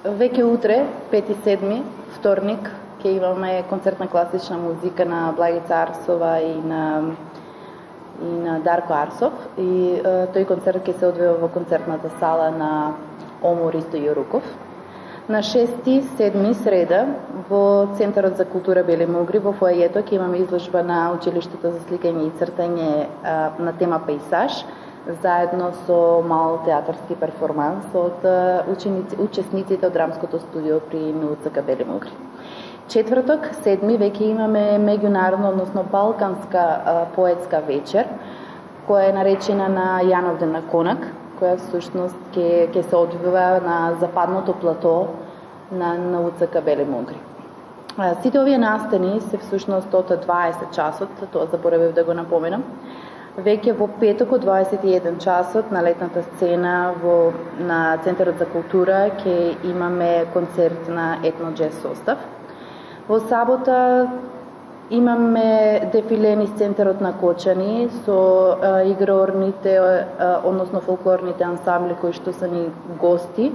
Веќе утре, 5.7, вторник, ќе имаме концерт на класична музика на Благица Арсова и на Дарко Арсов. И тој концерт ќе се одвива во концертната сала на ОМО Ристо Јоруков. На 6.7 среда во Центарот за култура Бели Могри во фоајето ќе имаме изложба на Училиштето за сликање и цртање на тема пејзаж, заедно со мал театарски перформанс од учесниците од драмското студио при НУЦК Бели Могри. Четврток, 7, веќе имаме меѓународна, односно балканска поетска вечер, која е наречена на Јановден на Конак, која всушност ќе се одвива на западното плато на НУЦК Бели Могри. Сите овие настани се всушност од 20 часот, тоа заборавив да го напоменам. Веќе во петок од 21 часот на летната сцена на Центарот за култура ќе имаме концерт на етно џез состав. Во сабота имаме дефиле низ Центарот на Кочани со игрорните, односно фолклорните ансамбли кои што се ни гости.